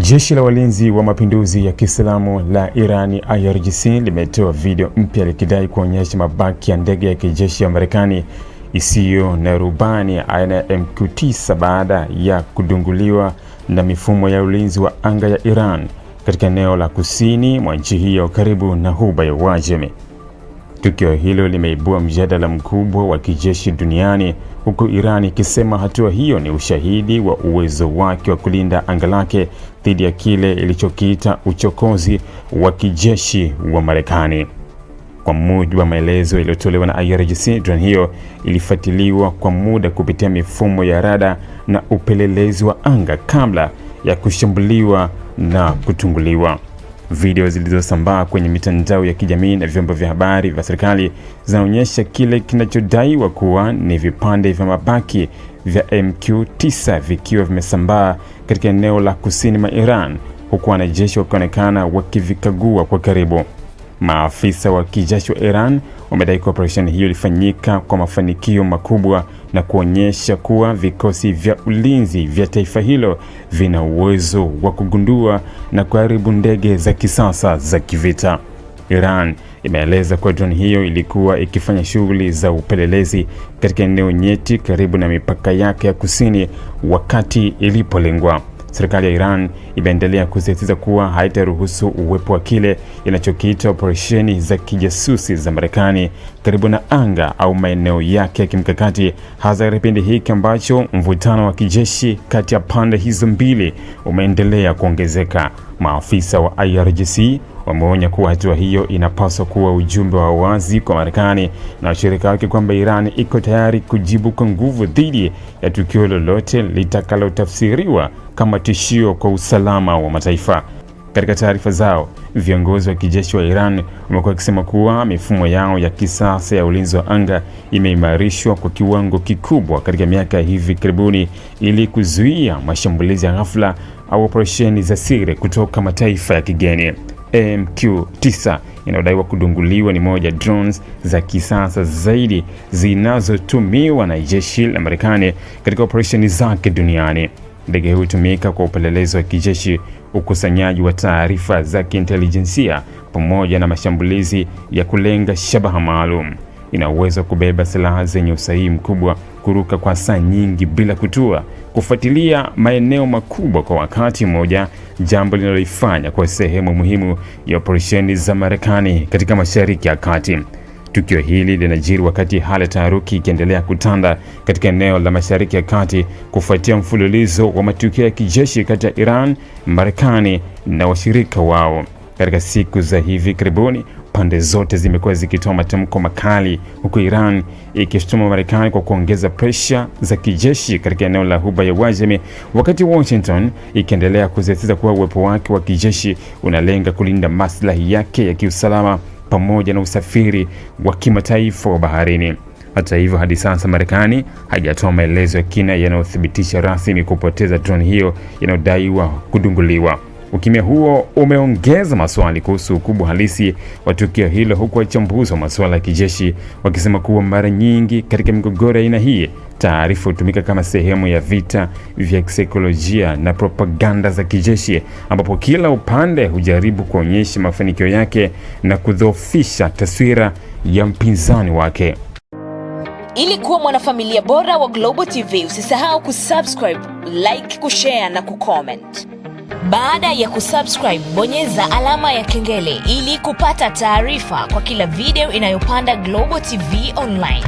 Jeshi la Walinzi wa Mapinduzi ya Kiislamu la Irani IRGC limetoa video mpya likidai kuonyesha mabaki ya ndege ya kijeshi ya Marekani isiyo na rubani aina ya MQ-9 baada ya kudunguliwa na mifumo ya ulinzi wa anga ya Iran katika eneo la kusini mwa nchi hiyo karibu na Ghuba ya Uajemi. Tukio hilo limeibua mjadala mkubwa wa kijeshi duniani, huku Iran ikisema hatua hiyo ni ushahidi wa uwezo wake wa kulinda anga lake dhidi ya kile ilichokiita uchokozi wa kijeshi wa Marekani. Kwa mujibu wa maelezo yaliyotolewa na IRGC, drone hiyo ilifuatiliwa kwa muda kupitia mifumo ya rada na upelelezi wa anga kabla ya kushambuliwa na kutunguliwa. Video zilizosambaa kwenye mitandao ya kijamii na vyombo vya habari vya serikali zinaonyesha kile kinachodaiwa kuwa ni vipande vya mabaki vya MQ-9 vikiwa vimesambaa katika eneo la kusini mwa Iran, huku wanajeshi wakionekana wakivikagua kwa karibu. Maafisa wa kijeshi wa Iran wamedai kuwa operesheni hiyo ilifanyika kwa mafanikio makubwa na kuonyesha kuwa vikosi vya ulinzi vya taifa hilo vina uwezo wa kugundua na kuharibu ndege za kisasa za kivita. Iran imeeleza kuwa drone hiyo ilikuwa ikifanya shughuli za upelelezi katika eneo nyeti karibu na mipaka yake ya kusini wakati ilipolengwa. Serikali ya Iran imeendelea kusisitiza kuwa haitaruhusu uwepo wa kile inachokiita operesheni za kijasusi za Marekani karibu na anga au maeneo yake ya kimkakati, hasa katika kipindi hiki ambacho mvutano wa kijeshi kati ya pande hizo mbili umeendelea kuongezeka. Maafisa wa IRGC wameonya kuwa hatua hiyo inapaswa kuwa ujumbe wa wazi kwa Marekani na washirika wake kwamba Iran iko tayari kujibu kwa nguvu dhidi ya tukio lolote litakalotafsiriwa kama tishio kwa usalama wa mataifa. Katika taarifa zao, viongozi wa kijeshi wa Iran wamekuwa wakisema kuwa mifumo yao ya kisasa ya ulinzi wa anga imeimarishwa kwa kiwango kikubwa katika miaka ya hivi karibuni ili kuzuia mashambulizi ya ghafla au operesheni za siri kutoka mataifa ya kigeni. MQ-9 inayodaiwa kudunguliwa ni moja drones za kisasa zaidi zinazotumiwa na jeshi la Marekani katika operesheni zake duniani. Ndege hiyo hutumika kwa upelelezi wa kijeshi, ukusanyaji wa taarifa za kiintelijensia pamoja na mashambulizi ya kulenga shabaha maalum. Ina uwezo wa kubeba silaha zenye usahihi mkubwa, kuruka kwa saa nyingi bila kutua, kufuatilia maeneo makubwa kwa wakati mmoja, jambo linaloifanya kwa sehemu muhimu ya operesheni za Marekani katika Mashariki ya Kati. Tukio hili linajiri wakati hali ya taharuki ikiendelea kutanda katika eneo la Mashariki ya Kati kufuatia mfululizo wa matukio ya kijeshi kati ya Iran, Marekani na washirika wao. Katika siku za hivi karibuni, pande zote zimekuwa zikitoa matamko makali, huku Iran ikishtuma Marekani kwa kuongeza presha za kijeshi katika eneo la Ghuba ya Uajemi, wakati Washington ikiendelea kusisitiza kuwa uwepo wake wa kijeshi unalenga kulinda maslahi yake ya kiusalama pamoja na usafiri wa kimataifa wa baharini. Hata hivyo, hadi sasa Marekani haijatoa maelezo ya kina yanayothibitisha rasmi kupoteza drone hiyo inayodaiwa kudunguliwa. Ukimya huo umeongeza maswali kuhusu ukubwa halisi wa tukio hilo, huku wachambuzi wa masuala ya kijeshi wakisema kuwa mara nyingi katika migogoro ya aina hii, taarifa hutumika kama sehemu ya vita vya kisaikolojia na propaganda za kijeshi, ambapo kila upande hujaribu kuonyesha mafanikio yake na kudhoofisha taswira ya mpinzani wake. Ili kuwa mwanafamilia bora wa Global TV, usisahau kusubscribe, like, kushare na kucomment. Baada ya kusubscribe, bonyeza alama ya kengele ili kupata taarifa kwa kila video inayopanda Global TV Online.